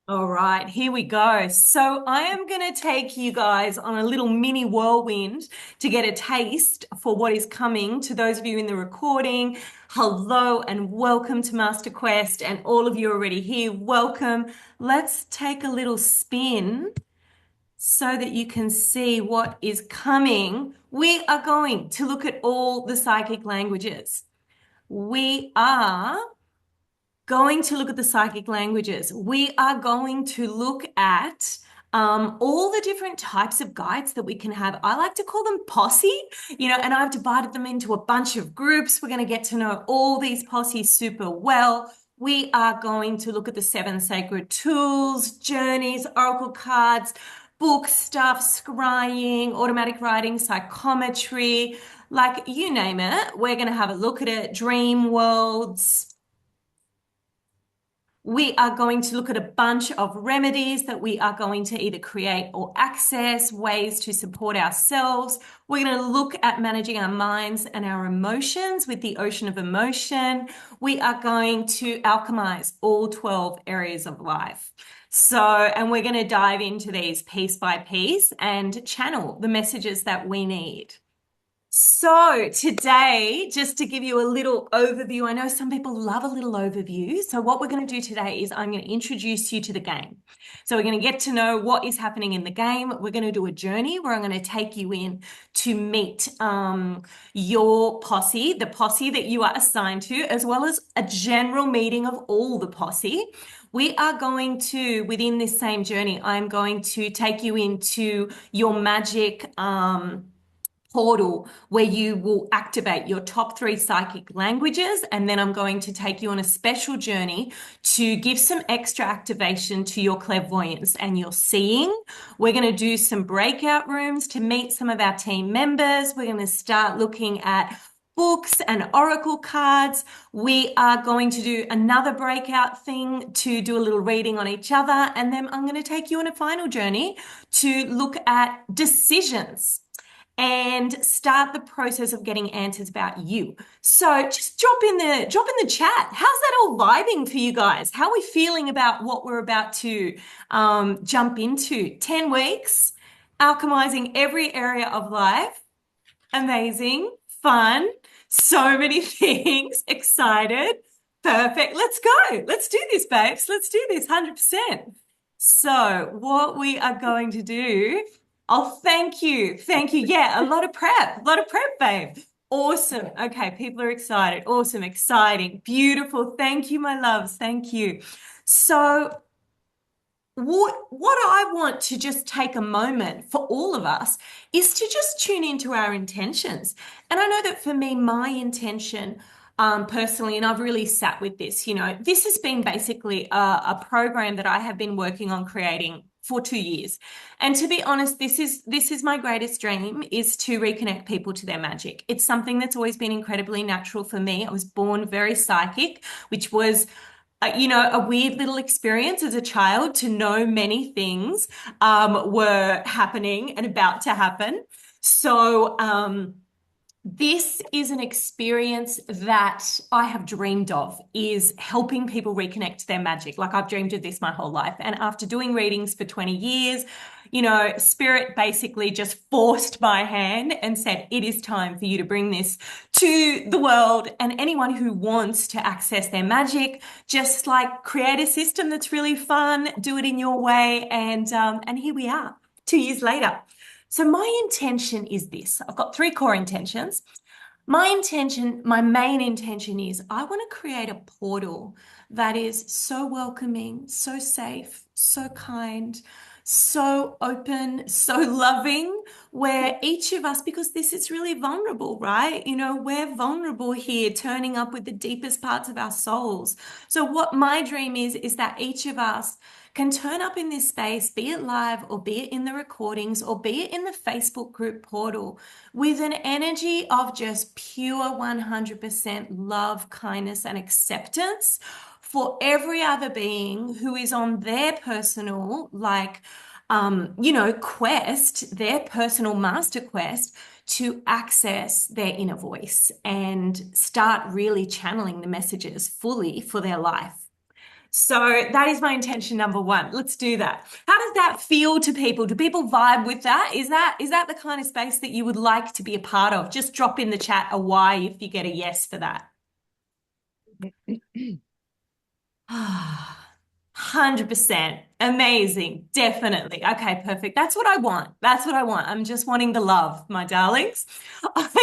All right, here we go. So I am going to take you guys on a little mini whirlwind to get a taste for what is coming. To those of you in the recording, hello and welcome to Master Quest, and all of you already here, welcome. Let's take a little spin so that you can see what is coming. We are going to look at all the psychic languages. We are going to look at the psychic languages. We are going to look at all the different types of guides that we can have. I like to call them posse, and I've divided them into a bunch of groups. We're going to get to know all these posses super well. We are going to look at the seven sacred tools, journeys, oracle cards, book stuff, scrying, automatic writing, psychometry, like you name it. We're going to have a look at it, dream worlds. We are going to look at a bunch of remedies that we are going to either create or access, ways to support ourselves. We're going to look at managing our minds and our emotions with the ocean of emotion. We are going to alchemize all 12 areas of life. And we're going to dive into these piece by piece and channel the messages that we need. So today, just to give you a little overview, I know some people love a little overview. So what we're going to do today is I'm going to introduce you to the game. So we're going to get to know what is happening in the game. We're going to do a journey where I'm going to take you in to meet your posse, the posse that you are assigned to, as well as a general meeting of all the posse. We are going to, within this same journey, I'm going to take you into your magic portal where you will activate your top 3 psychic languages. And then I'm going to take you on a special journey to give some extra activation to your clairvoyance and your seeing. We're going to do some breakout rooms to meet some of our team members. We're going to start looking at books and oracle cards. We are going to do another breakout thing to do a little reading on each other. And then I'm going to take you on a final journey to look at decisions and start the process of getting answers about you. So just drop in the chat. How's that all vibing for you guys? How are we feeling about what we're about to jump into? 10 weeks, alchemizing every area of life. Amazing, fun, so many things, excited, perfect. Let's go. Let's do this, babes. Let's do this 100%. So what we are going to do, oh, thank you. Thank you. Yeah, a lot of prep, babe. Awesome. Okay, people are excited. Awesome, exciting, beautiful. Thank you, my loves. Thank you. So what I want to just take a moment for all of us is to just tune into our intentions. And I know that for me, my intention personally, and I've really sat with this, this has been basically a program that I have been working on creating for 2 years. And to be honest, this is my greatest dream, is to reconnect people to their magic. It's something that's always been incredibly natural for me. I was born very psychic, which was a weird little experience as a child to know many things were happening and about to happen. So this is an experience that I have dreamed of, is helping people reconnect to their magic. Like, I've dreamed of this my whole life. And after doing readings for 20 years, Spirit basically just forced my hand and said, it is time for you to bring this to the world. And anyone who wants to access their magic, just like create a system that's really fun, do it in your way. And here we are, 2 years later. So my intention is this. I've got 3 core intentions. My main intention is I want to create a portal that is so welcoming, so safe, so kind, so open, so loving, where each of us, because this is really vulnerable, right? We're vulnerable here, turning up with the deepest parts of our souls. So what my dream is that each of us can turn up in this space, be it live or be it in the recordings or be it in the Facebook group portal, with an energy of just pure 100% love, kindness, and acceptance for every other being who is on their personal, quest, their personal master quest to access their inner voice and start really channeling the messages fully for their life. So that is my intention number one. Let's do that. How does that feel to people? Do people vibe with that? Is that the kind of space that you would like to be a part of? Just drop in the chat a Y if you get a yes for that. 100%. Amazing. Definitely. Okay, perfect. That's what I want. That's what I want. I'm just wanting the love, my darlings.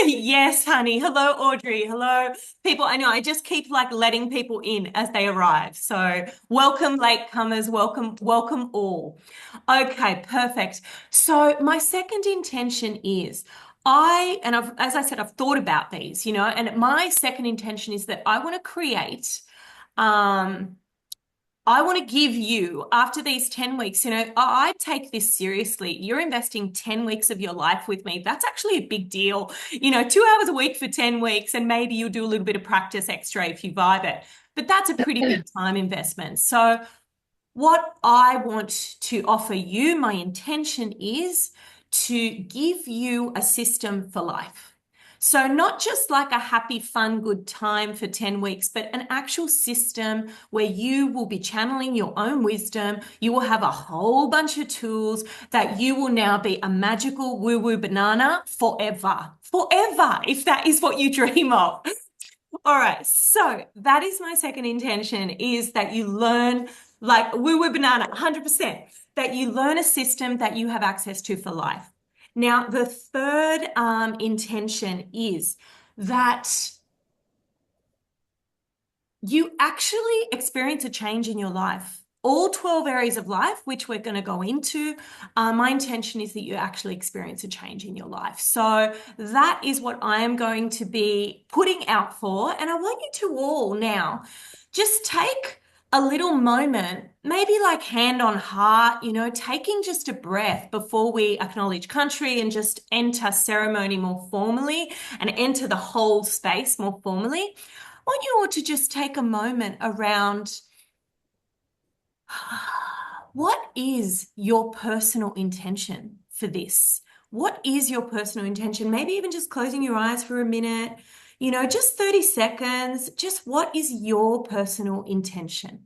Yes, honey. Hello, Audrey. Hello, people. I know I just keep like letting people in as they arrive. So welcome, latecomers. Welcome, welcome all. Okay, perfect. So my second intention is as I said, I've thought about these, and my second intention is that I want to create, um, I want to give you, after these 10 weeks, I take this seriously. You're investing 10 weeks of your life with me. That's actually a big deal. 2 hours a week for 10 weeks, and maybe you'll do a little bit of practice extra if you vibe it. But that's a pretty big time investment. So, what I want to offer you, my intention is to give you a system for life. So, not just like a happy, fun, good time for 10 weeks, but an actual system where you will be channeling your own wisdom. You will have a whole bunch of tools that you will now be a magical woo woo banana forever. Forever, if that is what you dream of. All right, so that is my second intention is that you learn like woo woo banana, 100%, that you learn a system that you have access to for life. Now, the third intention is that you actually experience a change in your life. All 12 areas of life, which we're going to go into, my intention is that you actually experience a change in your life. So that is what I am going to be putting out for. And I want you to all now just take a little moment, maybe like hand on heart, taking just a breath before we acknowledge country and just enter ceremony more formally and enter the whole space more formally. I want you all to just take a moment around what is your personal intention for this? What is your personal intention? Maybe even just closing your eyes for a minute, just 30 seconds. Just what is your personal intention?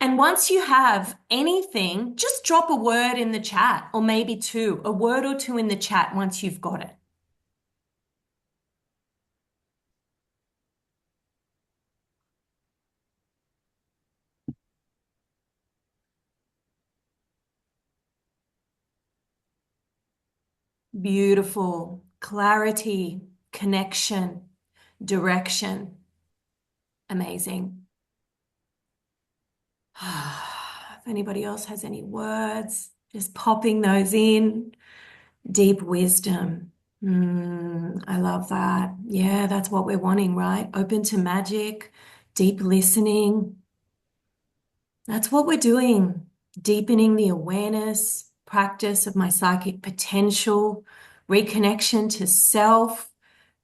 And once you have anything, just drop a word in the chat, or maybe two, a word or two in the chat once you've got it. Beautiful. Clarity, connection, direction. Amazing. If anybody else has any words, just popping those in. Deep wisdom. I love that. Yeah, that's what we're wanting, right? Open to magic, deep listening. That's what we're doing. Deepening the awareness, practice of my psychic potential, reconnection to self,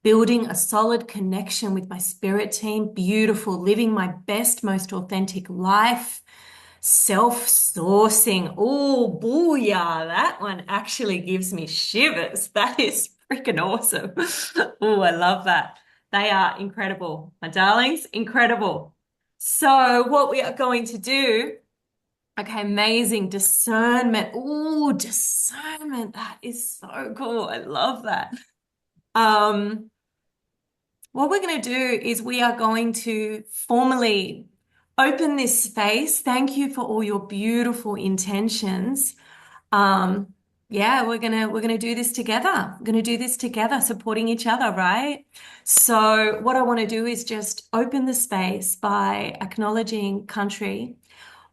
building a solid connection with my spirit team. Beautiful. Living my best, most authentic life. Self-sourcing. Oh, booyah. That one actually gives me shivers. That is freaking awesome. Oh, I love that. They are incredible. My darlings, incredible. So what we are going to do, okay, amazing discernment. Oh, discernment. That is so cool. I love that. Um, what we're going to do is we are going to formally open this space. Thank you for all your beautiful intentions. Yeah, we're gonna do this together. We're gonna do this together, supporting each other, right? So what I want to do is just open the space by acknowledging country,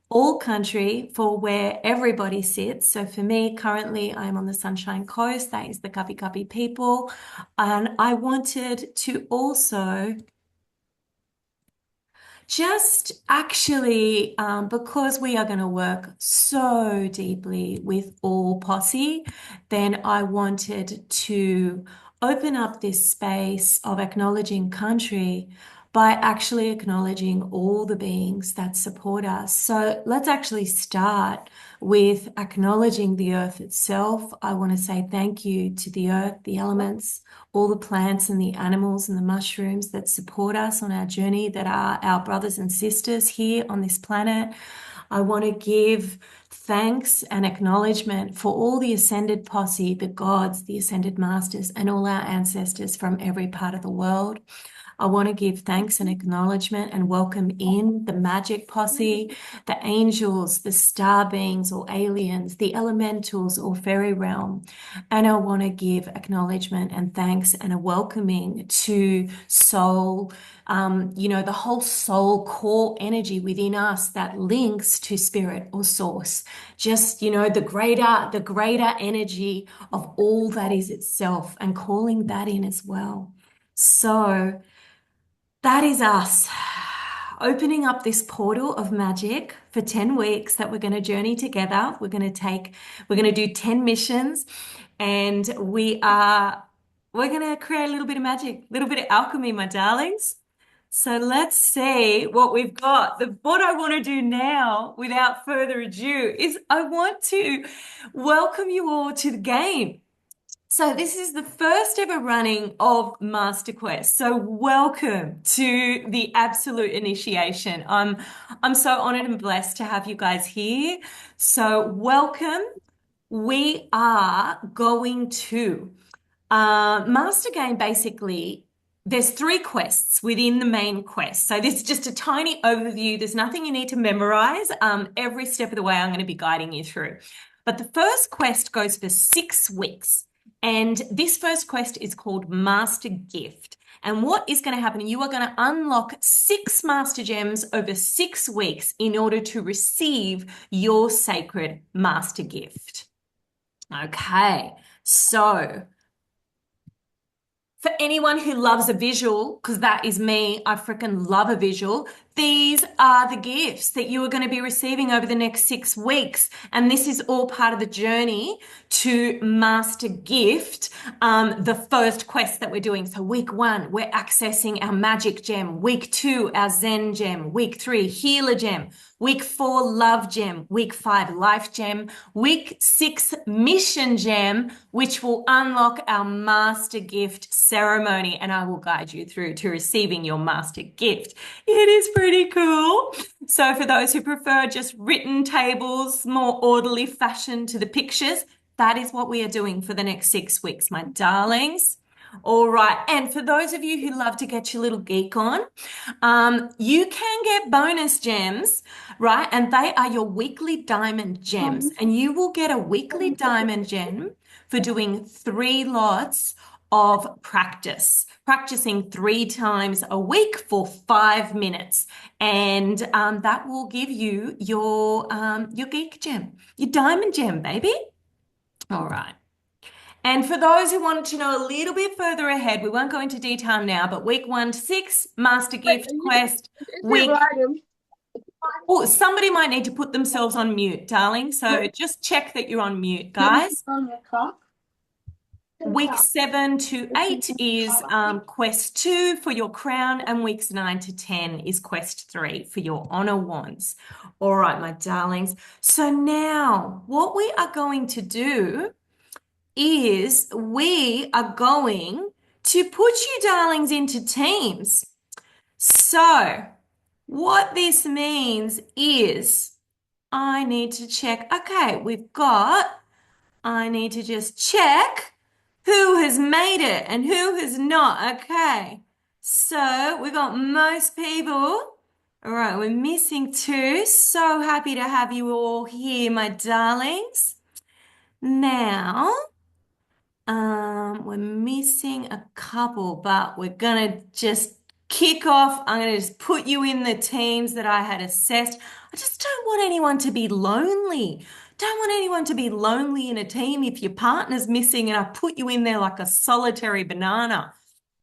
all country for where everybody sits. So for me, currently, I'm on the Sunshine Coast. That is the Kapi Kapi people. And I wanted to also just actually, because we are going to work so deeply with all posse, then I wanted to open up this space of acknowledging country by actually acknowledging all the beings that support us. So let's actually start with acknowledging the earth itself. I want to say thank you to the earth, the elements, all the plants and the animals and the mushrooms that support us on our journey, that are our brothers and sisters here on this planet. I want to give thanks and acknowledgement for all the ascended posse, the gods, the ascended masters, and all our ancestors from every part of the world. I want to give thanks and acknowledgement and welcome in the magic posse, the angels, the star beings or aliens, the elementals or fairy realm. And I want to give acknowledgement and thanks and a welcoming to soul, the whole soul core energy within us that links to spirit or source. Just, the greater energy of all that is itself, and calling that in as well. So that is us opening up this portal of magic for 10 weeks that we're going to journey together. We're going to do 10 missions, and we're going to create a little bit of magic, a little bit of alchemy, my darlings. So let's see what we've got. What I want to do now, without further ado, is I want to welcome you all to the game. So this is the first ever running of Master Quest. So welcome to the absolute initiation. I'm so honored and blessed to have you guys here. So welcome. We are going to Master Game. Basically, there's 3 quests within the main quest. So this is just a tiny overview. There's nothing you need to memorize. Every step of the way, I'm going to be guiding you through. But the first quest goes for 6 weeks. And this first quest is called Master Gift. And what is going to happen? You are going to unlock 6 Master Gems over 6 weeks in order to receive your sacred Master Gift. Okay, so for anyone who loves a visual, because that is me, I freaking love a visual. These are the gifts that you are going to be receiving over the next 6 weeks. And this is all part of the journey to Master Gift, the first quest that we're doing. So week 1, we're accessing our magic gem. Week 2, our Zen gem. Week 3, healer gem. Week 4, love gem. Week 5, life gem. Week 6, mission gem, which will unlock our Master Gift ceremony. And I will guide you through to receiving your Master Gift. It is pretty cool. So for those who prefer just written tables, more orderly fashion to the pictures, that is what we are doing for the next 6 weeks, my darlings. All right. And for those of you who love to get your little geek on, you can get bonus gems, right? And they are your weekly diamond gems. And you will get a weekly diamond gem for doing 3 lots of practicing 3 times a week for 5 minutes. And that will give you your geek gem, your diamond gem, baby. All right. And for those who wanted to know a little bit further ahead, we won't go into detail now, but week 1 to 6, Master Gift Quest. Oh, somebody might need to put themselves on mute, darling. So just check that you're on mute, guys. Week 7 to 8 is quest 2 for your crown, and weeks 9 to 10 is quest 3 for your honor wands. All right, my darlings. So now what we are going to do is we are going to put you darlings into teams. So what this means is I need to check. Okay, I need to just check who has made it and who has not. Okay, so we got most people. All right, we're missing 2. So happy to have you all here, my darlings. Now, we're missing a couple, but we're gonna just kick off. I'm gonna just put you in the teams that I had assessed. I just don't want anyone to be lonely. Don't want anyone to be lonely in a team if your partner's missing and I put you in there like a solitary banana.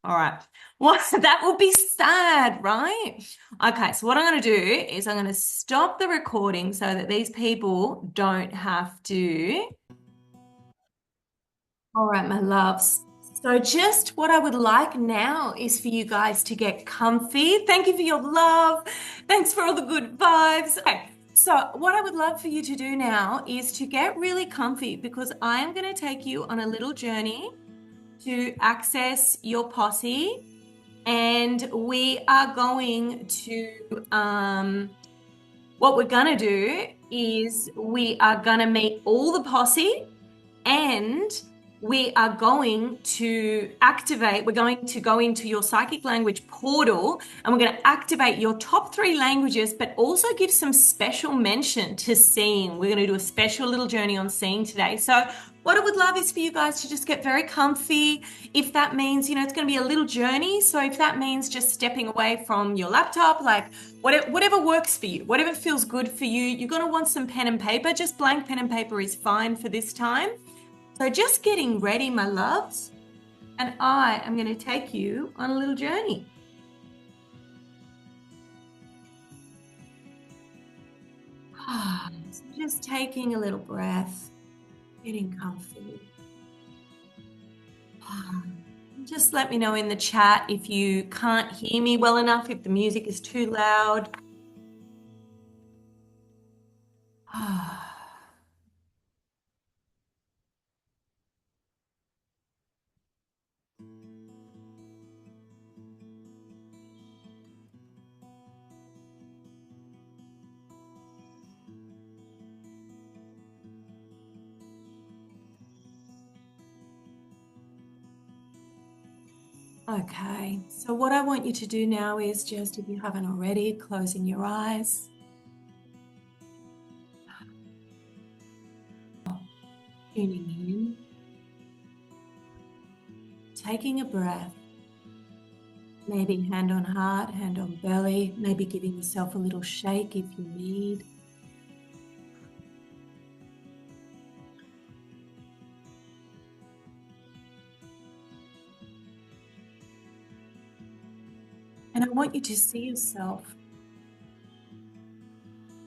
All right. Well, that would be sad, right? Okay, so what I'm going to do is I'm going to stop the recording so that these people don't have to. All right, my loves. So just what I would like now is for you guys to get comfy. Thank you for your love. Thanks for all the good vibes. Okay, so what I would love for you to do now is to get really comfy because I am going to take you on a little journey to access your posse. And we are going to, what we're going to do is we are going to meet all the posse and we are going to activate, we're going to go into your psychic language portal and we're going to activate your top 3 languages, but also give some special mention to seeing. We're going to do a special little journey on seeing today. So what I would love is for you guys to just get very comfy. If that means, it's going to be a little journey. So if that means just stepping away from your laptop, like whatever works for you, whatever feels good for you, you're going to want some pen and paper. Just blank pen and paper is fine for this time. So just getting ready, my loves, and I am going to take you on a little journey. So just taking a little breath, getting comfy. Just let me know in the chat if you can't hear me well enough, if the music is too loud. Okay, so what I want you to do now is just, if you haven't already, closing your eyes. Tuning in. Taking a breath. Maybe hand on heart, hand on belly, maybe giving yourself a little shake if you need. And I want you to see yourself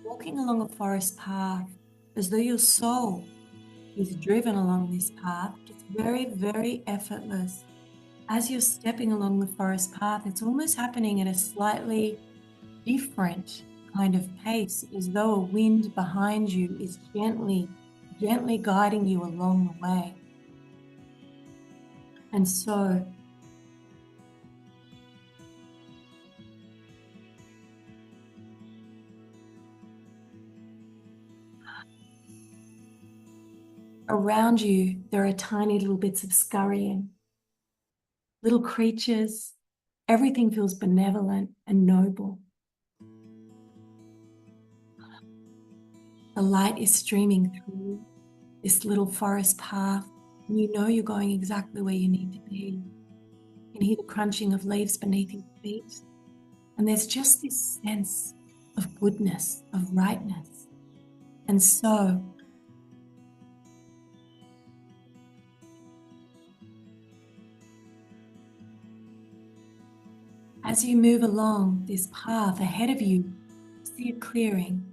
walking along a forest path as though your soul is driven along this path. It's very, very effortless. As you're stepping along the forest path, it's almost happening at a slightly different kind of pace, as though a wind behind you is gently guiding you along the way. And so around you, there are tiny little bits of scurrying, little creatures. Everything feels benevolent and noble. The light is streaming through this little forest path, and you know you're going exactly where you need to be. You can hear the crunching of leaves beneath your feet, and there's just this sense of goodness, of rightness. And so as you move along this path ahead of you, see a clearing.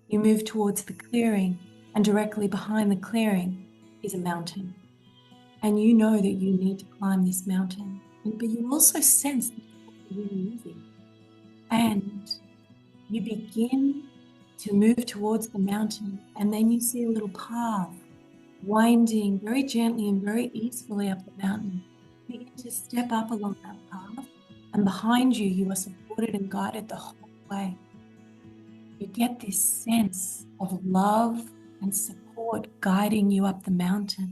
You move towards the clearing, and directly behind the clearing is a mountain. And you know that you need to climb this mountain, but you also sense that it's really easy. And you begin to move towards the mountain, and then you see a little path winding very gently and very easily up the mountain. You begin to step up along that path, and behind you, you are supported and guided the whole way. You get this sense of love and support guiding you up the mountain.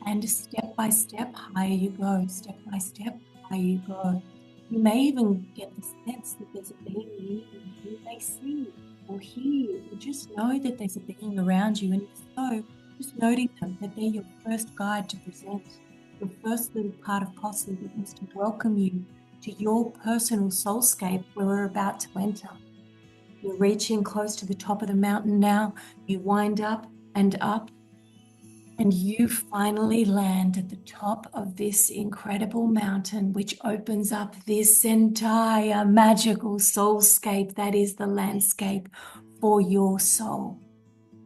And step by step, higher you go. Step by step, higher you go. You may even get the sense that there's a being you may see or hear, or just know that there's a being around you. And if so, just noting them, that they're your first guide to present, your first little part of posse that wants to welcome you to your personal soulscape where we're about to enter. You're reaching close to the top of the mountain now. You wind up, and you finally land at the top of this incredible mountain, which opens up this entire magical soulscape that is the landscape for your soul.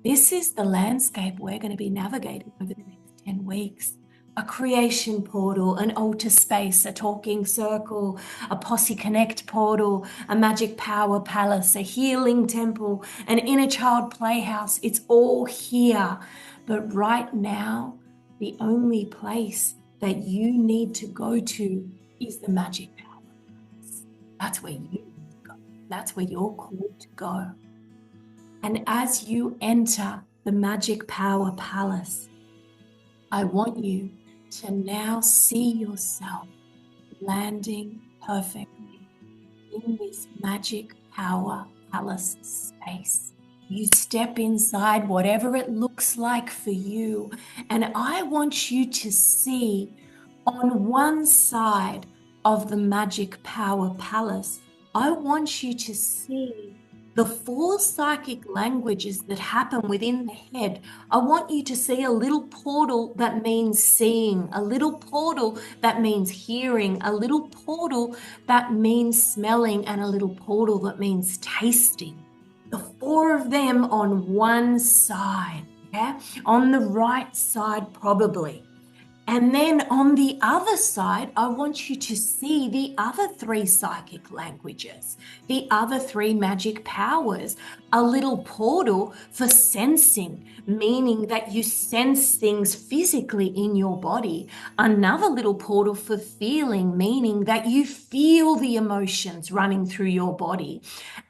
This is the landscape we're going to be navigating over the next 10 weeks. a creation portal, an altar space, a talking circle, a posse connect portal, a magic power palace, a healing temple, an inner child playhouse. It's all here. But right now, the only place that you need to go to is the magic power palace. That's where you need to go. That's where you're called to go. And as you enter the magic power palace, I want you to now see yourself landing perfectly in this magic power palace space. You step inside, whatever it looks like for you, and I want you to see on one side of the magic power palace, I want you to see the 4 psychic languages that happen within the head. I want you to see a little portal that means seeing, a little portal that means hearing, a little portal that means smelling, and a little portal that means tasting. The 4 of them on one side, yeah? On the right side, probably. And then on the other side, I want you to see the other 3 psychic languages, the other 3 magic powers, a little portal for sensing, meaning that you sense things physically in your body, another little portal for feeling, meaning that you feel the emotions running through your body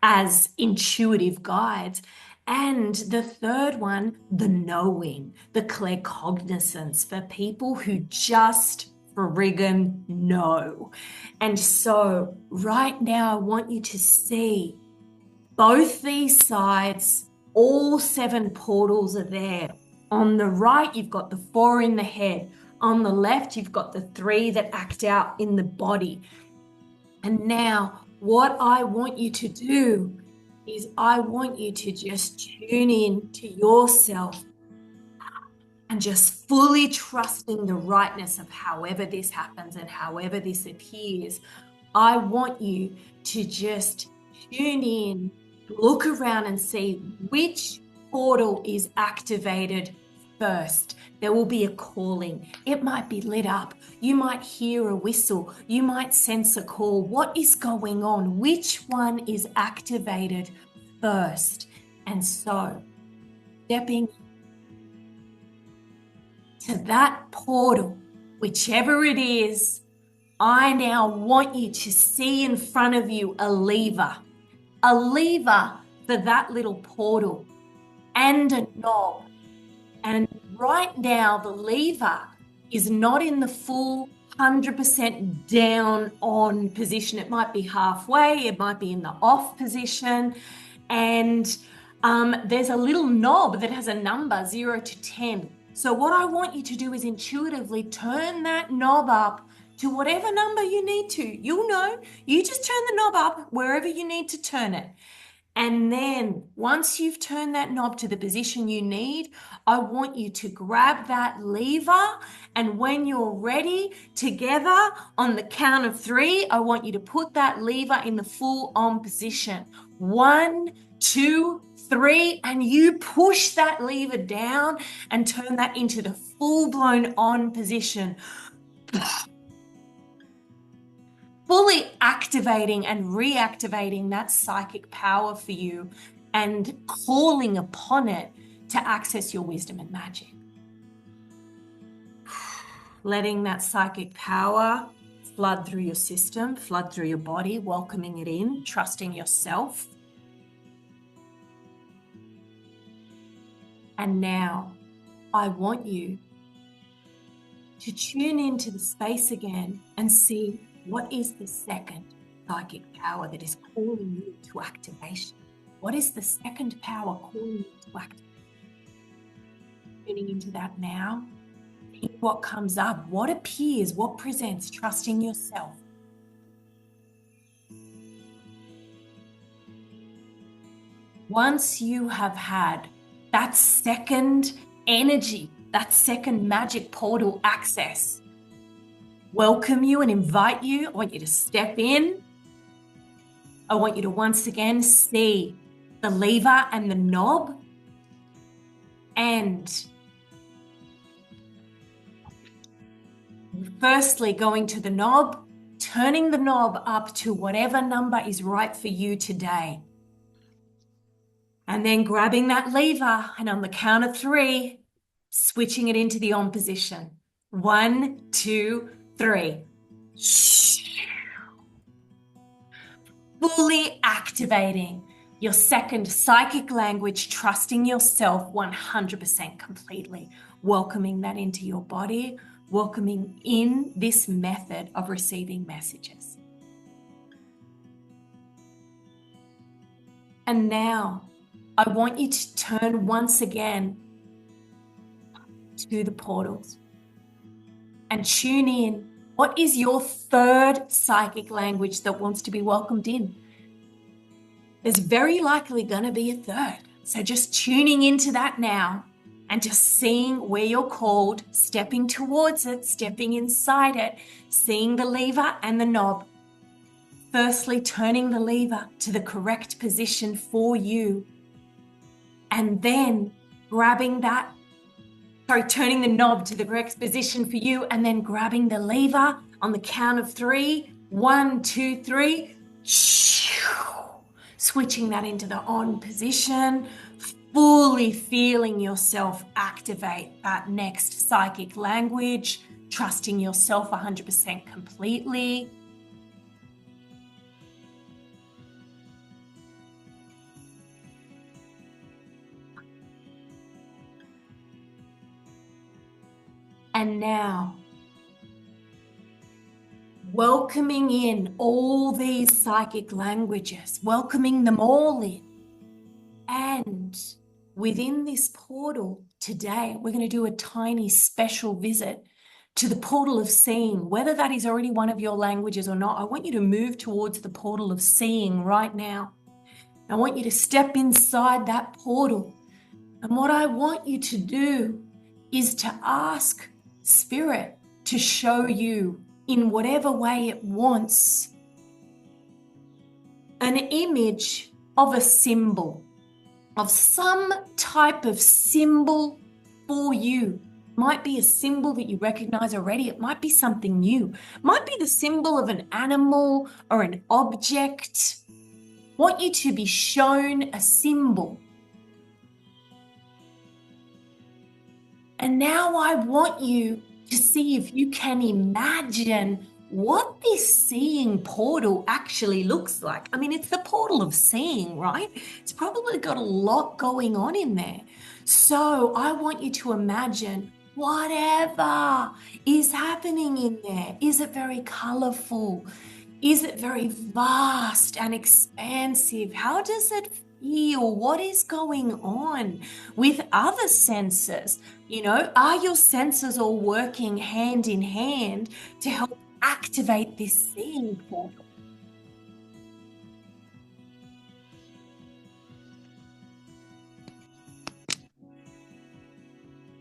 as intuitive guides. And the third one, the knowing, the claircognizance for people who just friggin' know. And so right now, I want you to see both these sides, all 7 portals are there. On the right, you've got the 4 in the head. On the left, you've got the 3 that act out in the body. And now, what I want you to do is I want you to just tune in to yourself and just fully trusting the rightness of however this happens and however this appears. I want you to just tune in, look around and see which portal is activated first. There will be a calling. It might be lit up. You might hear a whistle. You might sense a call. What is going on? Which one is activated first? And so, stepping to that portal, whichever it is, I now want you to see in front of you a lever for that little portal and a knob. And right now, the lever is not in the full 100% down on position. It might be halfway, it might be in the off position. And there's a little knob that has a number 0 to 10. So what I want you to do is intuitively turn that knob up to whatever number you need to. You'll know, you just turn the knob up wherever you need to turn it. And then once you've turned that knob to the position you need, I want you to grab that lever. And when you're ready, together on the count of 3, I want you to put that lever in the full on position. 1, 2, 3, and you push that lever down and turn that into the full blown on position. Fully activating and reactivating that psychic power for you and calling upon it to access your wisdom and magic. Letting that psychic power flood through your system, flood through your body, welcoming it in, trusting yourself. And now I want you to tune into the space again and see what is the second psychic power that is calling you to activation. What is the second power calling you to activation? Tuning into that now. See what comes up, what appears, what presents, trusting yourself. Once you have had that second energy, that second magic portal access, welcome you and invite you. I want you to step in. I want you to once again see the lever and the knob, and Firstly, going to the knob, turning the knob up to whatever number is right for you today. And then grabbing that lever and on the count of 3, switching it into the on position. 1, 2, 3. Fully activating your second psychic language, trusting yourself 100% completely, welcoming that into your body, welcoming in this method of receiving messages. And now I want you to turn once again to the portals and tune in. What is your third psychic language that wants to be welcomed in? There's very likely going to be a third. So just tuning into that now and just seeing where you're called, stepping towards it, stepping inside it, seeing the lever and the knob. Firstly, turning the lever to the correct position for you. And then turning the knob to the correct position for you, and then grabbing the lever on the count of 3. 1, 2, 3. Switching that into the on position, fully feeling yourself activate that next psychic language, trusting yourself 100% completely. And now, welcoming in all these psychic languages, welcoming them all in. And within this portal today, we're going to do a tiny special visit to the portal of seeing. Whether that is already one of your languages or not, I want you to move towards the portal of seeing right now. I want you to step inside that portal. And what I want you to do is to ask Spirit to show you in whatever way it wants an image of a symbol, of some type of symbol for you. Might be a symbol that you recognize already. It might be something new. Might be the symbol of an animal or an object. Want you to be shown a symbol. And now I want you to see if you can imagine what this seeing portal actually looks like. I mean, it's the portal of seeing, right? It's probably got a lot going on in there. So I want you to imagine whatever is happening in there. Is it very colorful? Is it very vast and expansive? How does it feel? What is going on with other senses? You know, are your senses all working hand in hand to help activate this seeing portal?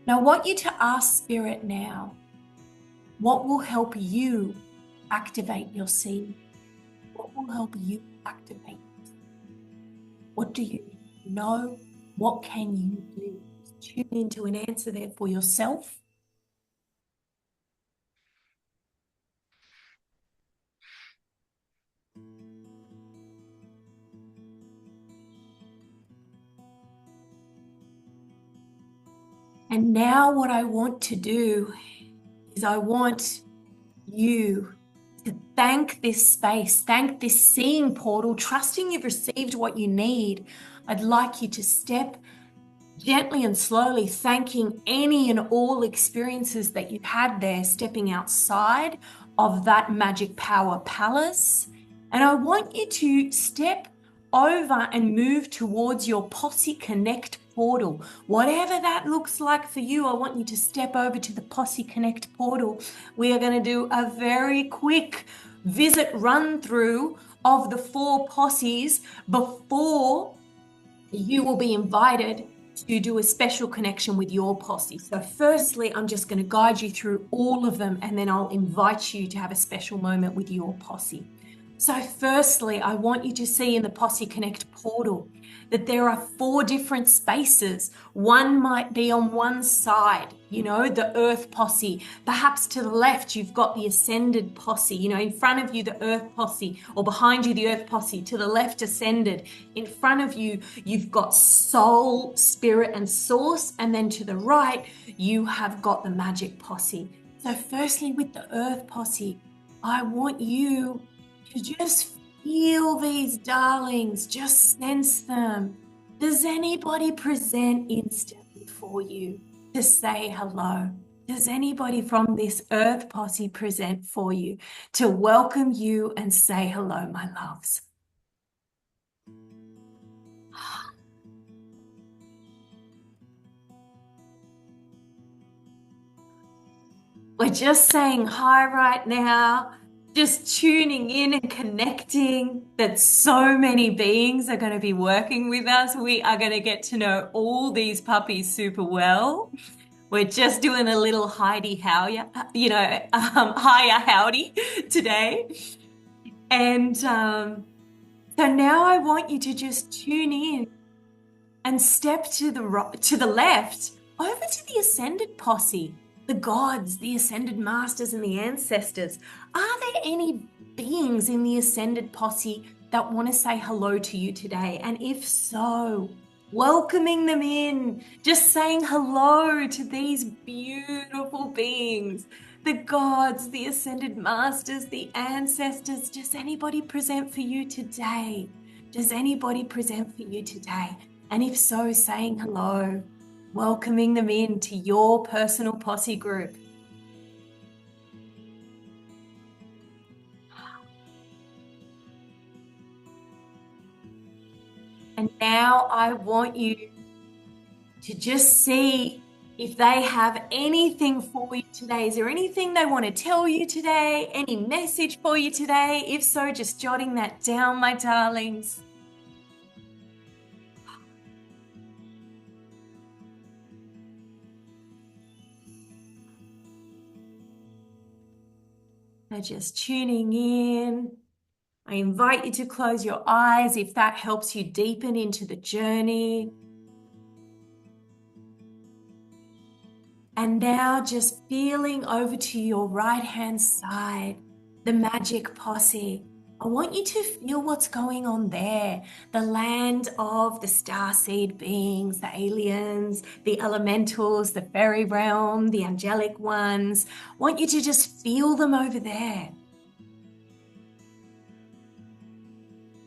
Now, I want you to ask Spirit now, what will help you activate your seeing? What will help you activate? What do you know? What can you do? Tune into an answer there for yourself. And now what I want to do is I want you to thank this space, thank this seeing portal, trusting you've received what you need. I'd like you to step gently and slowly, thanking any and all experiences that you've had there, stepping outside of that magic power palace. And I want you to step over and move towards your Posse Connect portal. Whatever that looks like for you, I want you to step over to the Posse Connect portal. We are going to do a very quick visit run through of the 4 posses before you will be invited to do a special connection with your posse. So firstly, I'm just going to guide you through all of them, and then I'll invite you to have a special moment with your posse. So firstly, I want you to see in the Posse Connect portal that there are 4 different spaces. One might be on one side, the Earth Posse. Perhaps to the left, you've got the Ascended Posse. In front of you, the Earth Posse, or behind you, the Earth Posse. To the left, Ascended. In front of you, you've got Soul, Spirit, and Source. And then to the right, you have got the Magic Posse. So firstly, with the Earth Posse, I want you to just feel these darlings, just sense them. Does anybody present instantly for you to say hello? Does anybody from this Earth Posse present for you to welcome you and say hello, my loves? We're just saying hi right now, just tuning in and connecting that so many beings are going to be working with us. We are going to get to know all these puppies super well. We're just doing a little hiya howdy today. And so now I want you to just tune in and step to the left over to the Ascended Posse, the gods, the Ascended Masters, and the ancestors. Are there any beings in the Ascended Posse that want to say hello to you today? And if so, welcoming them in, just saying hello to these beautiful beings, the gods, the Ascended Masters, the ancestors. Does anybody present for you today? Does anybody present for you today? And if so, saying hello, welcoming them into your personal posse group. And now I want you to just see if they have anything for you today. Is there anything they want to tell you today? Any message for you today? If so, just jotting that down, my darlings. So just tuning in. I invite you to close your eyes if that helps you deepen into the journey. And now just feeling over to your right-hand side, the Magic Posse. I want you to feel what's going on there. The land of the starseed beings, the aliens, the elementals, the fairy realm, the angelic ones. I want you to just feel them over there.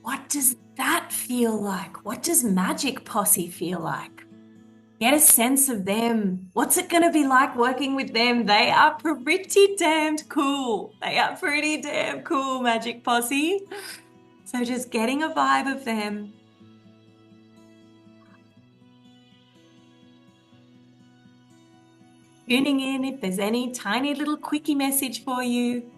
What does that feel like? What does Magic Posse feel like? Get a sense of them. What's it going to be like working with them? They are pretty damned cool. They are pretty damn cool, Magic Posse. So just getting a vibe of them. Tuning in if there's any tiny little quickie message for you.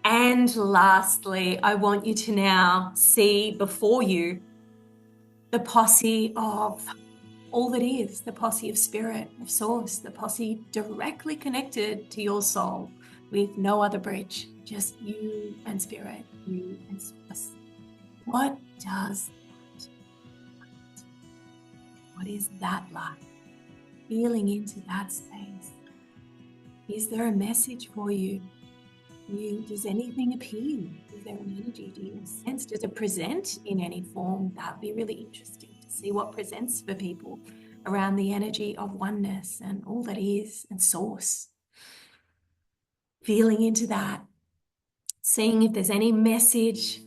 And lastly, I want you to now see before you the posse of all that is, the posse of spirit, of source, the posse directly connected to your soul with no other bridge, just you and spirit, you and source. What does that? What is that like? Feeling into that space. Is there a message for you? Does anything appeal? Is there an energy? Do you sense? Does it present in any form? That'd be really interesting to see what presents for people around the energy of oneness and all that is and source. Feeling into that, seeing if there's any message.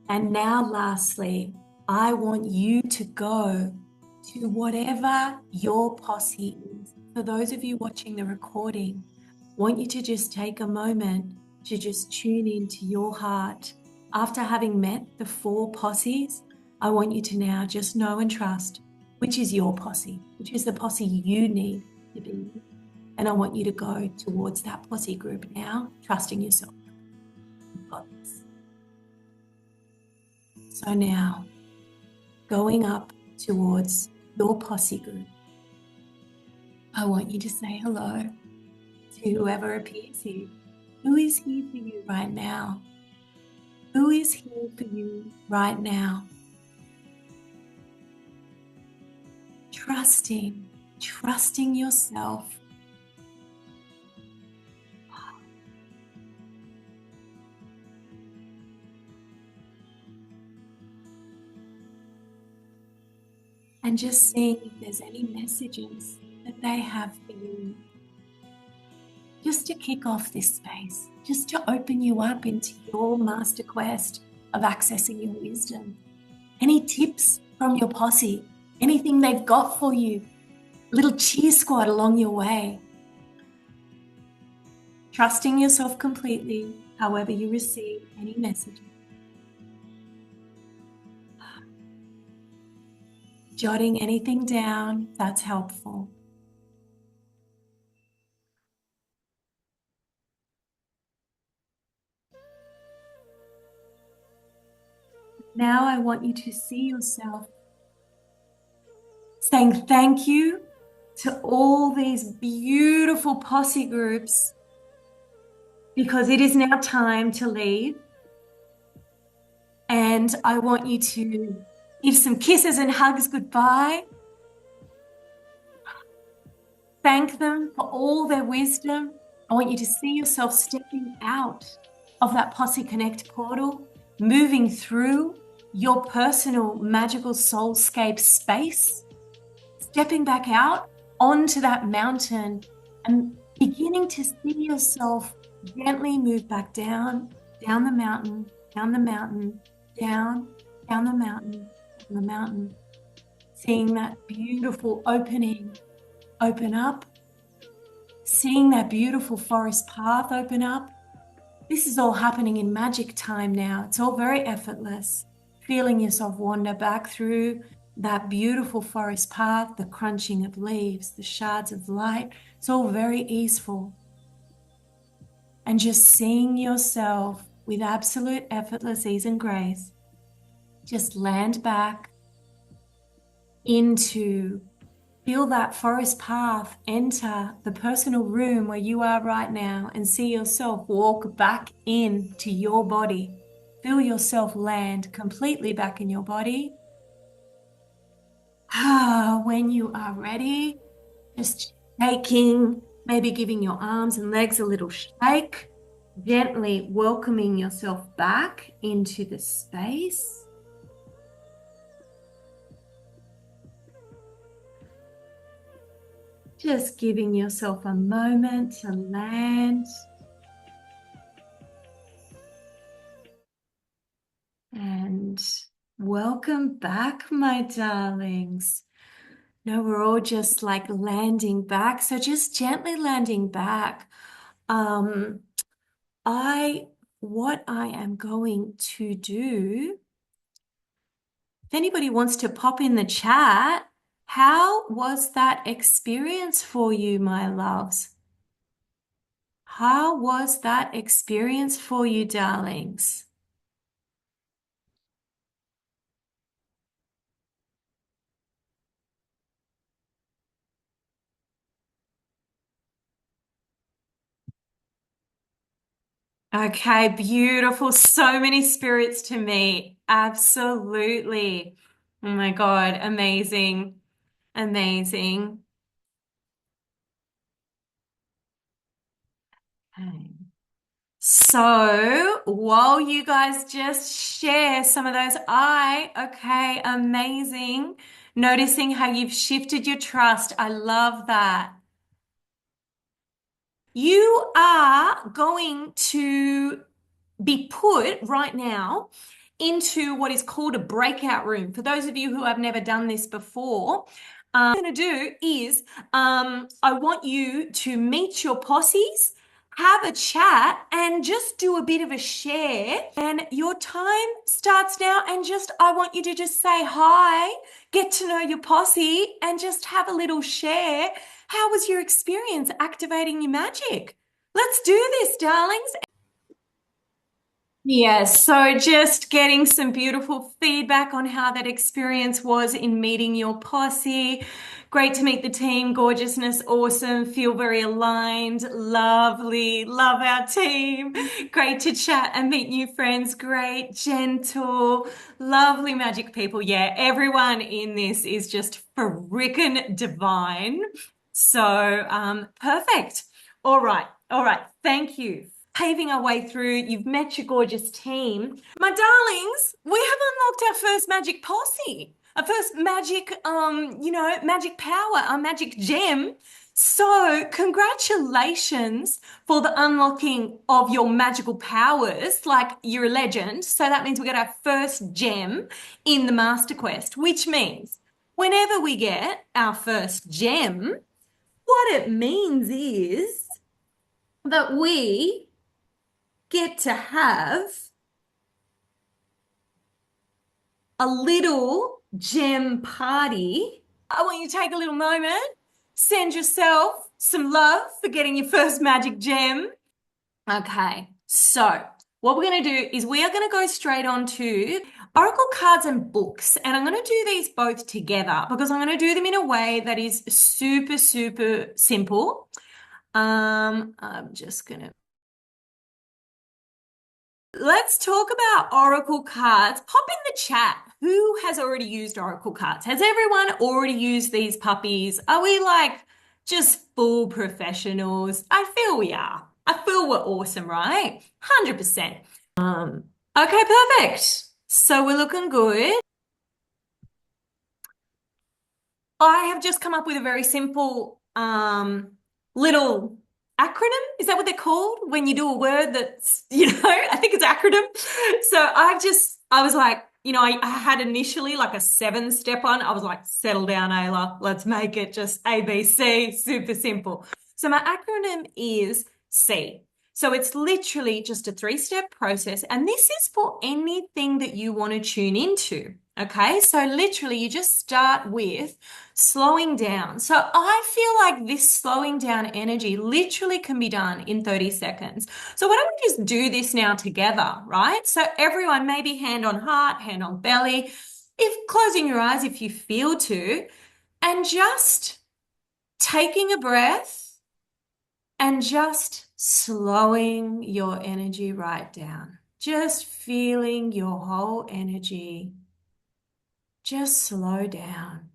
And now lastly, I want you to go to whatever your posse is. For those of you watching the recording, I want you to just take a moment to just tune into your heart. After having met the 4 posses, I want you to now just know and trust which is your posse, which is the posse you need to be. And I want you to go towards that posse group now, trusting yourself. You've got this. So now, going up towards your posse group. I want you to say hello to whoever appears here. Who is here for you right now? Who is here for you right now? Trusting yourself. And just seeing if there's any messages that they have for you. Just to kick off this space, just to open you up into your master quest of accessing your wisdom. Any tips from your posse? Anything they've got for you? Little cheer squad along your way. Trusting yourself completely, however you receive any messages. Jotting anything down that's helpful. Now I want you to see yourself saying thank you to all these beautiful posse groups, because it is now time to leave. And I want you to give some kisses and hugs goodbye. Thank them for all their wisdom. I want you to see yourself stepping out of that Posse Connect portal, moving through your personal magical soulscape space, stepping back out onto that mountain and beginning to see yourself gently move back down the mountain, down the mountain, down the mountain, down the mountain. Seeing that beautiful opening open up, seeing that beautiful forest path open up. This is all happening in magic time now. It's all very effortless. Feeling yourself wander back through that beautiful forest path, the crunching of leaves, the shards of light. It's all very easeful. And just seeing yourself with absolute effortless ease and grace, just land back into, feel that forest path enter the personal room where you are right now, and see yourself walk back into your body. Feel yourself land completely back in your body. When you are ready, just shaking, maybe giving your arms and legs a little shake, gently welcoming yourself back into the space. Just giving yourself a moment to land. And welcome back, my darlings. No, we're all just like landing back. So just gently landing back. What I am going to do, if anybody wants to pop in the chat, how was that experience for you, my loves? How was that experience for you, darlings? Okay, beautiful. So many spirits to meet. Absolutely. Oh my God, amazing. Amazing. Okay. So while you guys just share some of those, okay, amazing. Noticing how you've shifted your trust. I love that. You are going to be put right now into what is called a breakout room. For those of you who have never done this before, what I'm going to do is I want you to meet your posses, have a chat, and just do a bit of a share. And your time starts now. And I want you to just say hi, get to know your posse, and just have a little share. How was your experience activating your magic? Let's do this, darlings. Yes, so just getting some beautiful feedback on how that experience was in meeting your posse. Great to meet the team, gorgeousness, awesome, feel very aligned, lovely, love our team. Great to chat and meet new friends, great, gentle, lovely magic people. Yeah, everyone in this is just frickin' divine. So, perfect. All right, thank you paving our way through. You've met your gorgeous team. My darlings, we have unlocked our first magic posse, our first magic, magic power, our magic gem. So, congratulations for the unlocking of your magical powers. Like, you're a legend. So, that means we get our first gem in the Master Quest, which means whenever we get our first gem, what it means is that we get to have a little gem party. I want you to take a little moment, send yourself some love for getting your first magic gem. Okay, so what we're going to do is we are going to go straight on to Oracle cards and books, and I'm going to do these both together because I'm going to do them in a way that is super, super simple. I'm just going to Let's talk about Oracle cards. Pop in the chat. Who has already used Oracle cards? Has everyone already used these puppies? Are we like just full professionals? I feel we are. I feel we're awesome, right? 100%. Okay, perfect. So we're looking good. I have just come up with a very simple little acronym. Is that what they're called when you do a word that's, I think it's acronym. So I was like, I had initially like a 7-step one. I was like, settle down, Ayla. Let's make it just ABC, super simple. So my acronym is C. So it's literally just a 3-step process. And this is for anything that you want to tune into. Okay. So literally you just start with slowing down. So I feel like this slowing down energy literally can be done in 30 seconds. So why don't we just do this now together, right? So everyone, maybe hand on heart, hand on belly, if closing your eyes if you feel to, and just taking a breath and just slowing your energy right down. Just feeling your whole energy just slow down.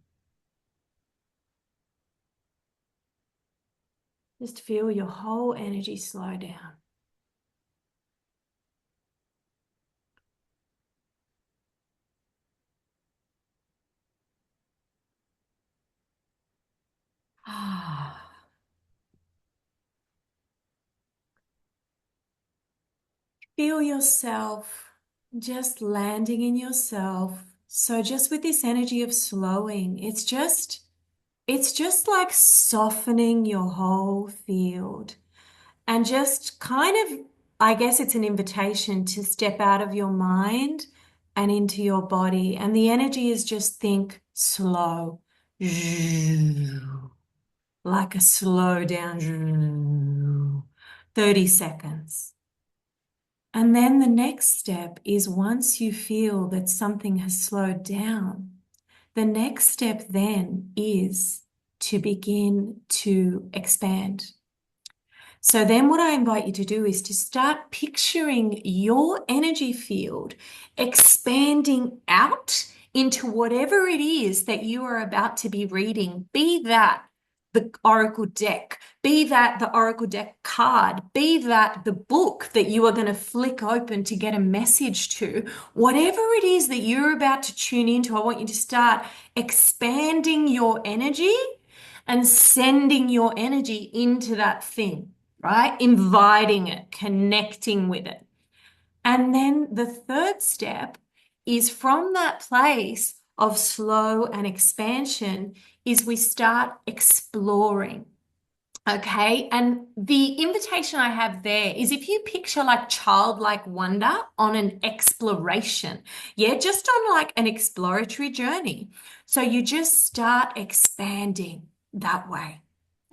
Just feel your whole energy slow down. Feel yourself just landing in yourself. So just with this energy of slowing, it's just like softening your whole field and just kind of, I guess it's an invitation to step out of your mind and into your body. And the energy is just think slow, like a slow down, 30 seconds. And then the next step is once you feel that something has slowed down, the next step then is to begin to expand. So then what I invite you to do is to start picturing your energy field expanding out into whatever it is that you are about to be reading, be that the Oracle deck, be that the Oracle deck card, be that the book that you are going to flick open to get a message to, whatever it is that you're about to tune into, I want you to start expanding your energy and sending your energy into that thing, right? Inviting it, connecting with it. And then the third step is from that place of slow and expansion is we start exploring. Okay. And the invitation I have there is if you picture like childlike wonder on an exploration, yeah, just on like an exploratory journey. So you just start expanding that way.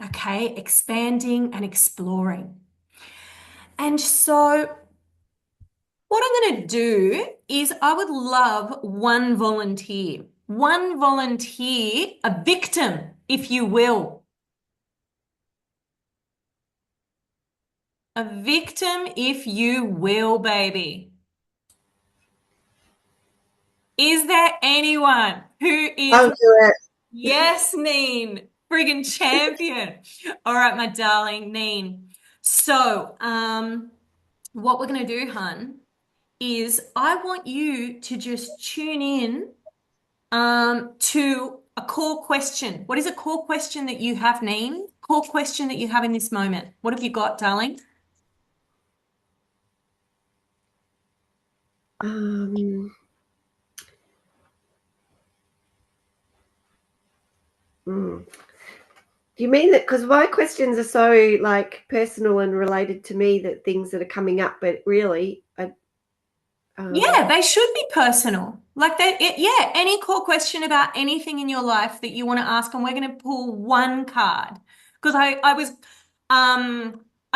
Okay. Expanding and exploring. And so What I'm going to do is I would love one volunteer, a victim, if you will. A victim, if you will, baby. Is there anyone who I'll is do it. yes, Neen, friggin' champion? All right, my darling Neen. So, what we're gonna do, hun, is I want you to just tune in to a core question. What is a core question that you have, Neen? Core question that you have in this moment. What have you got, darling? Um, hmm. Do you mean that because my questions are so like personal and related to me that things that are coming up, but really, Yeah, they should be personal. Like yeah, any core question about anything in your life that you want to ask, and we're going to pull one card because I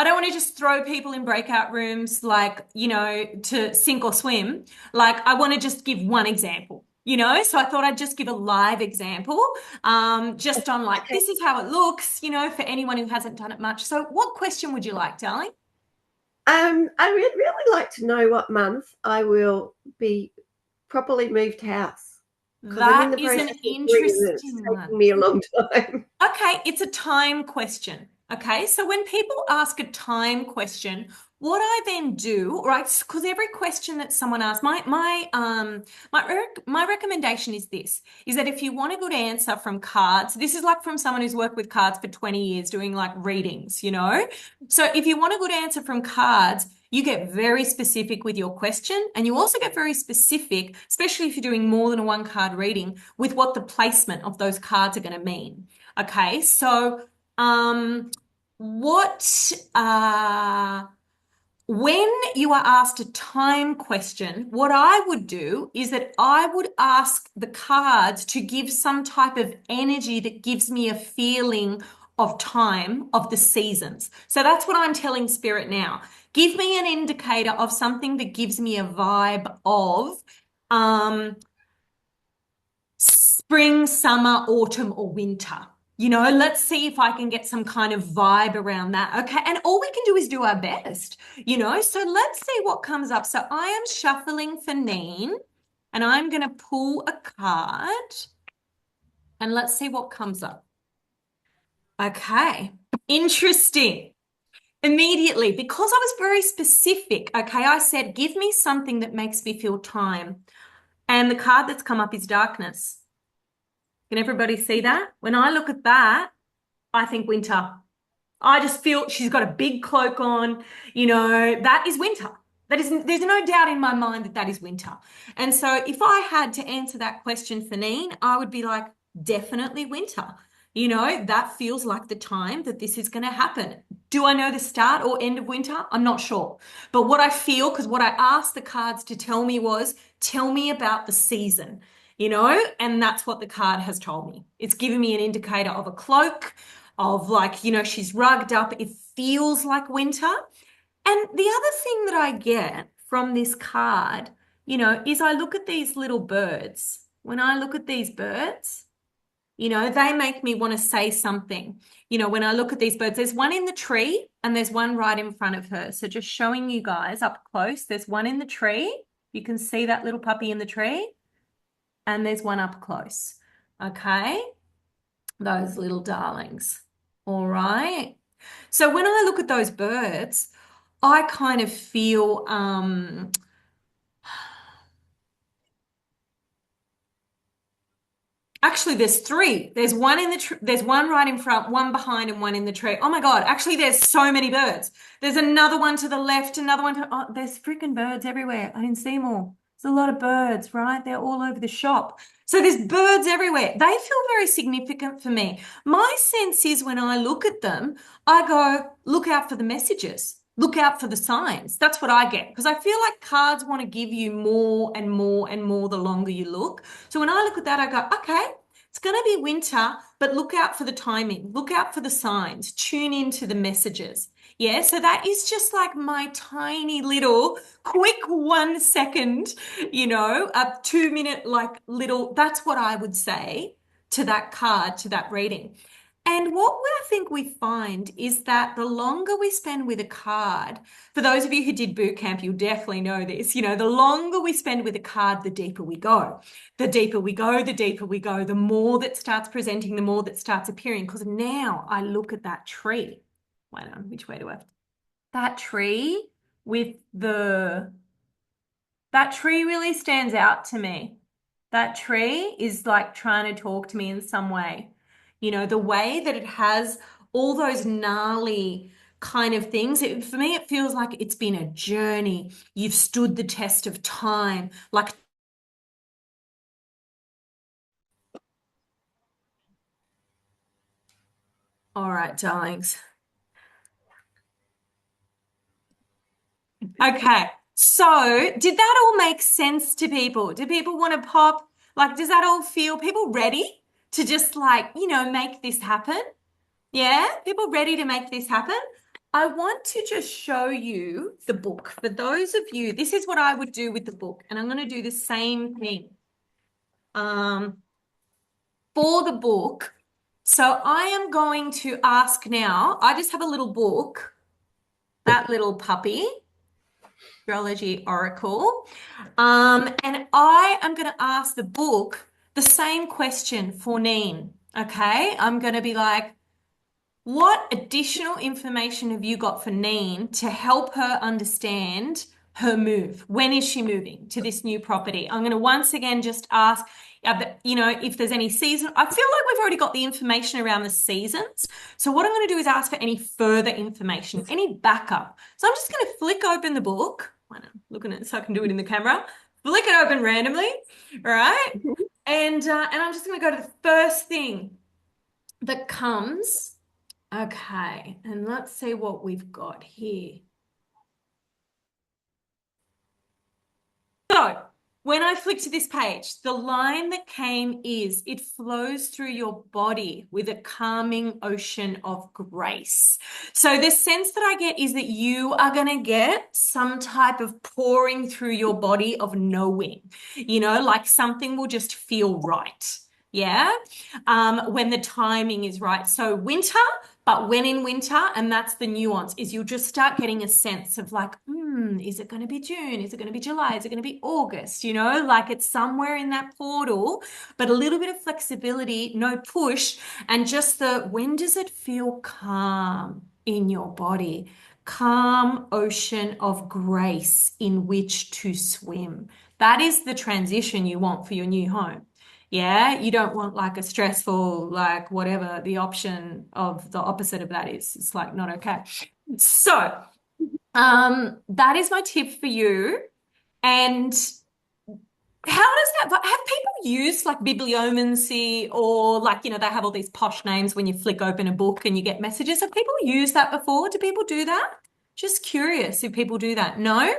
don't want to just throw people in breakout rooms like, to sink or swim. Like I want to just give one example, So I thought I'd just give a live example, just on like, okay. this is how it looks, for anyone who hasn't done it much. So what question would you like, darling? I would really like to know what month I will be properly moved house because I'm in That the is process an of doing it and it's interesting taking one. me a long time. Okay, it's a time question. Okay, so when people ask a time question, what I then do, right? Because every question that someone asks, my recommendation is this: is that if you want a good answer from cards, this is like from someone who's worked with cards for 20 years doing like readings, So if you want a good answer from cards, you get very specific with your question, and you also get very specific, especially if you're doing more than a one card reading, with what the placement of those cards are going to mean. Okay, so what when you are asked a time question, what I would do is that I would ask the cards to give some type of energy that gives me a feeling of time, of the seasons. So that's what I'm telling Spirit now. Give me an indicator of something that gives me a vibe of um spring, summer, autumn, or winter. Let's see if I can get some kind of vibe around that. Okay. And all we can do is do our best, So let's see what comes up. So I am shuffling for Neen and I'm going to pull a card and let's see what comes up. Okay. Interesting. Immediately, because I was very specific, okay, I said, give me something that makes me feel time. And the card that's come up is darkness. Can everybody see that? When I look at that, I think winter. I just feel she's got a big cloak on. That is winter. There's no doubt in my mind that that is winter. And so if I had to answer that question for Neen, I would be like, definitely winter. That feels like the time that this is going to happen. Do I know the start or end of winter? I'm not sure. But what I feel, because what I asked the cards to tell me was, tell me about the season, and that's what the card has told me. It's given me an indicator of a cloak, of like, she's rugged up. It feels like winter. And the other thing that I get from this card, is I look at these little birds. When I look at these birds, they make me want to say something. When I look at these birds, there's one in the tree and there's one right in front of her. So just showing you guys up close, there's one in the tree. You can see that little puppy in the tree, and there's one up close. Okay, those little darlings. All right. So when I look at those birds, I kind of feel actually there's three. There's one in the there's one right in front, one behind, and one in the tree. Oh my God, actually there's so many birds. There's another one to the left, another one to there's freaking birds everywhere. I didn't see them all. There's a lot of birds, right? They're all over the shop. So there's birds everywhere. They feel very significant for me. My sense is when I look at them, I go, look out for the messages. Look out for the signs. That's what I get because I feel like cards want to give you more and more and more the longer you look. So when I look at that, I go, okay, it's going to be winter, but look out for the timing. Look out for the signs. Tune into the messages. Yeah, so that is just like my tiny little quick 1 second, a 2 minute like little, that's what I would say to that card, to that reading. And what I think we find is that the longer we spend with a card, for those of you who did boot camp, you'll definitely know this, the longer we spend with a card, the deeper we go. The deeper we go, the deeper we go, the more that starts presenting, the more that starts appearing. Because now I look at that tree. Wait on, which way do I have to? That tree with that tree really stands out to me. That tree is like trying to talk to me in some way. The way that it has all those gnarly kind of things. For me, it feels like it's been a journey. You've stood the test of time. Like, all right, darlings. Okay. So, did that all make sense to people? Do people want to pop? Like, does that all feel people ready to just like, make this happen? Yeah, people ready to make this happen? I want to just show you the book. For those of you, this is what I would do with the book, and I'm going to do the same thing um, for the book. So I am going to ask now, I just have a little book, that little puppy, Astrology Oracle, and I am going to ask the book the same question for Neen, okay? I'm going to be like, what additional information have you got for Neen to help her understand her move? When is she moving to this new property? I'm going to once again just ask, if there's any season. I feel like we've already got the information around the seasons. So what I'm going to do is ask for any further information, any backup. So I'm just going to flick open the book. I'm looking at it so I can do it in the camera. Flick it open randomly, all right? And I'm just going to go to the first thing that comes. Okay, and let's see what we've got here. So, when I flick to this page, the line that came is it flows through your body with a calming ocean of grace. So, the sense that I get is that you are going to get some type of pouring through your body of knowing, like something will just feel right. Yeah. When the timing is right. So, winter. But when in winter, and that's the nuance, is you'll just start getting a sense of like, is it going to be June? Is it going to be July? Is it going to be August? Like it's somewhere in that portal, but a little bit of flexibility, no push, and just when does it feel calm in your body? Calm ocean of grace in which to swim. That is the transition you want for your new home. Yeah, you don't want like a stressful, like whatever the option of the opposite of that is. It's like not okay. So, that is my tip for you. And how does that, have people used like bibliomancy or like, they have all these posh names when you flick open a book and you get messages. Have people used that before? Do people do that? Just curious if people do that. No,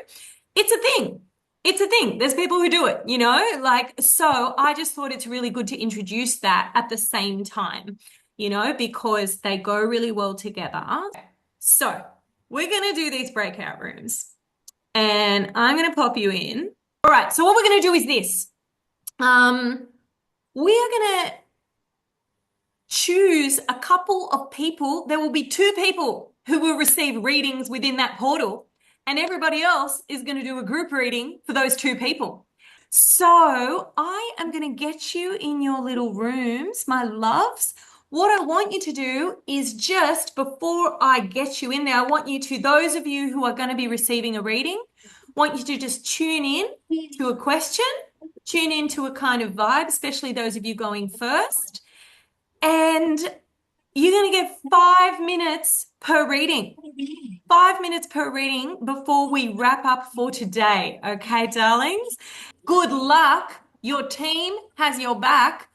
it's a thing. It's a thing. There's people who do it, like, so I just thought it's really good to introduce that at the same time, because they go really well together. So we're going to do these breakout rooms and I'm going to pop you in. All right. So what we're going to do is this. We are going to choose a couple of people. There will be 2 people who will receive readings within that portal, and everybody else is going to do a group reading for those 2 people. So I am going to get you in your little rooms, my loves. What I want you to do is just before I get you in there, I want you to, those of you who are going to be receiving a reading, want you to just tune in to a question, tune into a kind of vibe, especially those of you going first. And you're going to get 5 minutes per reading. 5 minutes per reading before we wrap up for today. Okay, darlings? Good luck. Your team has your back,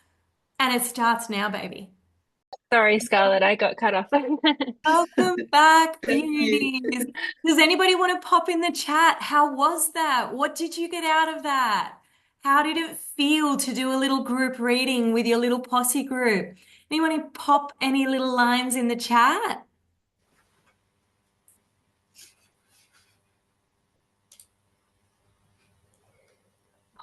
and it starts now, baby. Sorry, Scarlett, I got cut off. Welcome back, Thank you. beauties. Does anybody want to pop in the chat? How was that? What did you get out of that? How did it feel to do a little group reading with your little posse group? Anyone pop any little lines in the chat?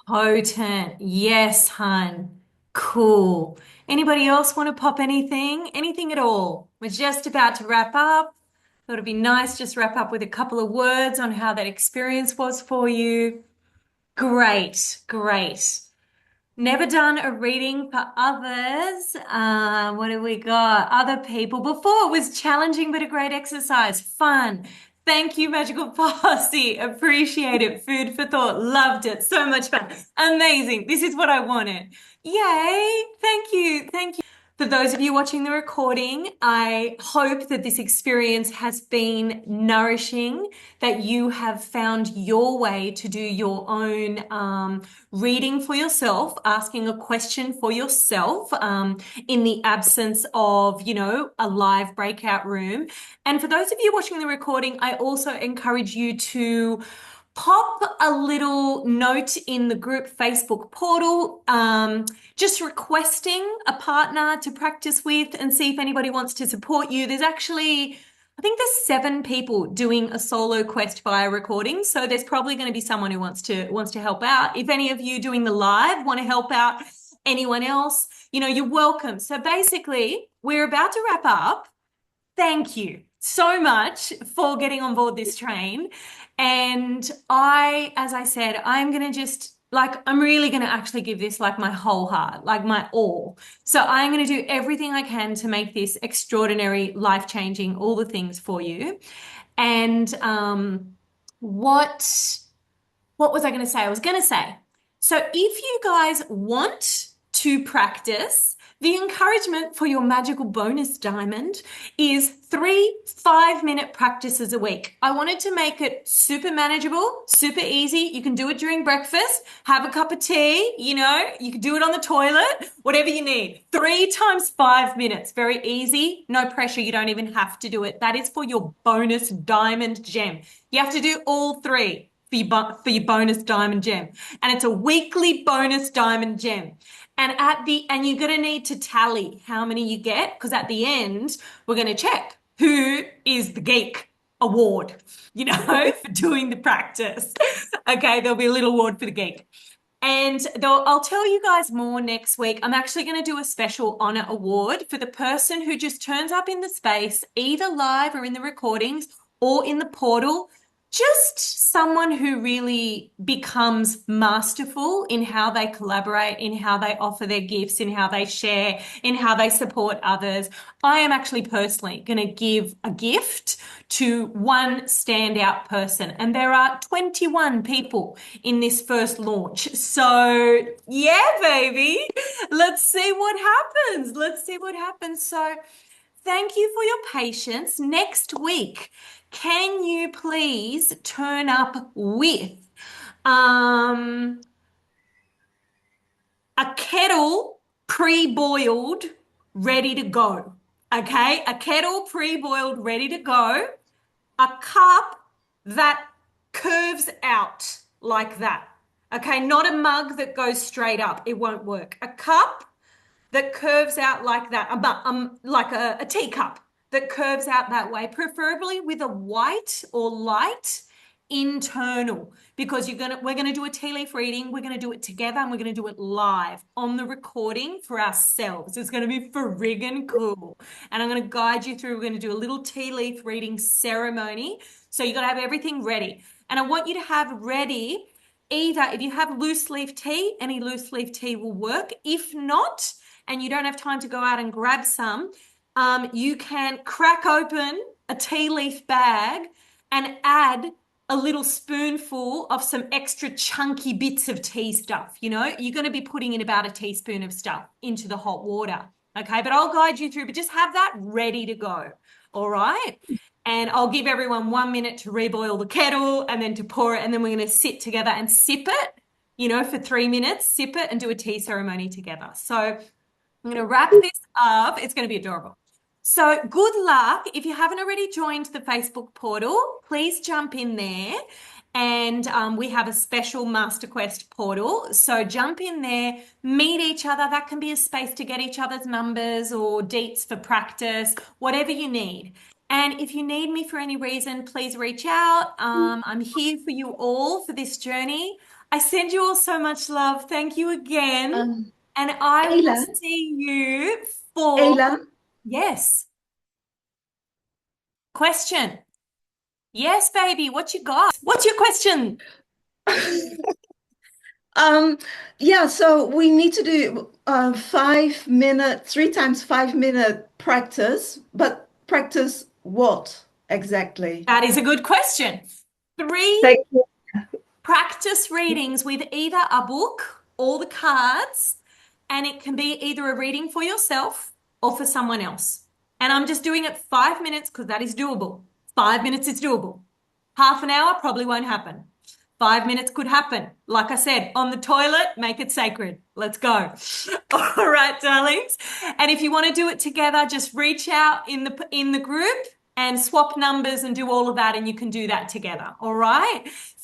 Potent. Yes, hun. Cool. Anybody else want to pop anything? Anything at all? We're just about to wrap up. Thought it'd be nice just wrap up with a couple of words on how that experience was for you. Great, great. Never done a reading for others. What have we got? Other people. Before it was challenging, but a great exercise. Fun. Thank you, Magical Posse. Appreciate it. Food for thought. Loved it. So much fun. Amazing. This is what I wanted. Yay. Thank you. Thank you. For those of you watching the recording, I hope that this experience has been nourishing, that you have found your way to do your own reading for yourself, asking a question for yourself in the absence of, a live breakout room. And for those of you watching the recording, I also encourage you to pop a little note in the group Facebook portal, just requesting a partner to practice with and see if anybody wants to support you. I think there's 7 people doing a solo quest via recording. So there's probably going to be someone who wants to help out. If any of you doing the live want to help out anyone else, you're welcome. So basically, we're about to wrap up. Thank you so much for getting on board this train. And as I said, I'm really going to actually give this like my whole heart, like my all. So I'm going to do everything I can to make this extraordinary, life-changing, all the things for you. And what was I going to say? I was going to say, so if you guys want to practice, the encouragement for your magical bonus diamond is 3 5-minute practices a week. I wanted to make it super manageable, super easy. You can do it during breakfast, have a cup of tea, you can do it on the toilet, whatever you need. 3 times 5 minutes, very easy, no pressure. You don't even have to do it. That is for your bonus diamond gem. You have to do all 3 for your bonus diamond gem. And it's a weekly bonus diamond gem. And you're going to need to tally how many you get, because at the end, we're going to check who is the geek award, for doing the practice. Okay, there'll be a little award for the geek. And I'll tell you guys more next week. I'm actually going to do a special honor award for the person who just turns up in the space, either live or in the recordings or in the portal. Just someone who really becomes masterful in how they collaborate, in how they offer their gifts, in how they share, in how they support others. I am actually personally going to give a gift to one standout person. And there are 21 people in this first launch. So yeah, baby, let's see what happens. Let's see what happens. So thank you for your patience. Next week, can you please turn up with a kettle pre-boiled, ready to go? Okay, a kettle pre-boiled, ready to go. A cup that curves out like that. Okay, not a mug that goes straight up. It won't work. A cup that curves out like that, like a teacup that curves out that way, preferably with a white or light internal, because we're gonna do a tea leaf reading. We're gonna do it together, and we're gonna do it live on the recording for ourselves. It's gonna be friggin' cool, and I'm gonna guide you through. We're gonna do a little tea leaf reading ceremony, so you gotta have everything ready, and I want you to have ready either, if you have loose leaf tea, any loose leaf tea will work. If not, and you don't have time to go out and grab some, you can crack open a tea leaf bag and add a little spoonful of some extra chunky bits of tea stuff. You're going to be putting in about a teaspoon of stuff into the hot water. Okay, but I'll guide you through, but just have that ready to go. All right. And I'll give everyone 1 minute to reboil the kettle and then to pour it. And then we're going to sit together and sip it, for 3 minutes, sip it and do a tea ceremony together. So I'm going to wrap this up. It's going to be adorable. So good luck. If you haven't already joined the Facebook portal, please jump in there. And we have a special MasterQuest portal. So jump in there, meet each other. That can be a space to get each other's numbers or deets for practice, whatever you need. And if you need me for any reason, please reach out. I'm here for you all for this journey. I send you all so much love. Thank you again. Um, And I will Aaila, see you for, Aaila, yes, question. Yes, baby, what you got? What's your question? yeah, so we need to do 5 minute, 3 times 5 minute practice, but practice what exactly? That is a good question. 3 Thank you. practice readings with either a book or the cards, and it can be either a reading for yourself or for someone else. And I'm just doing it 5 minutes because that is doable. 5 minutes is doable. Half an hour probably won't happen. 5 minutes could happen. Like I said, on the toilet, make it sacred. Let's go. All right, darlings. And if you want to do it together, just reach out in the group and swap numbers and do all of that, and you can do that together. All right.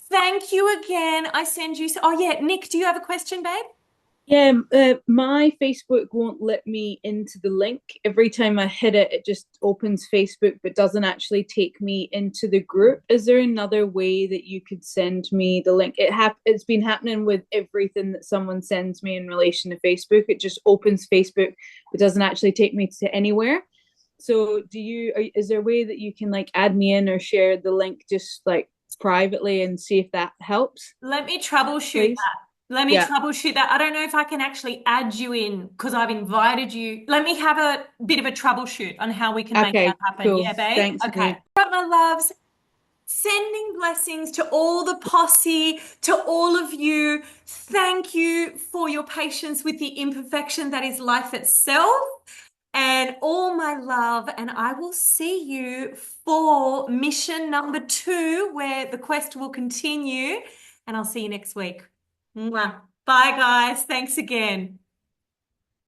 Thank you again. I send you. Oh yeah, Nick, do you have a question, babe? Yeah, my Facebook won't let me into the link. Every time I hit it, it just opens Facebook, but doesn't actually take me into the group. Is there another way that you could send me the link? It's been happening with everything that someone sends me in relation to Facebook. It just opens Facebook, but doesn't actually take me to anywhere. So is there a way that you can like add me in or share the link just like privately and see if that helps, Let me troubleshoot please? that. Let me Yeah. troubleshoot that. I don't know if I can actually add you in because I've invited you. Let me have a bit of a troubleshoot on how we can make that Okay, happen. cool. Yeah, babe? Thanks, Okay. babe. Right, my loves. Sending blessings to all the posse, to all of you. Thank you for your patience with the imperfection that is life itself. And all my love, and I will see you for mission number 2, where the quest will continue. And I'll see you next week. Mwah. Bye, guys. Thanks again.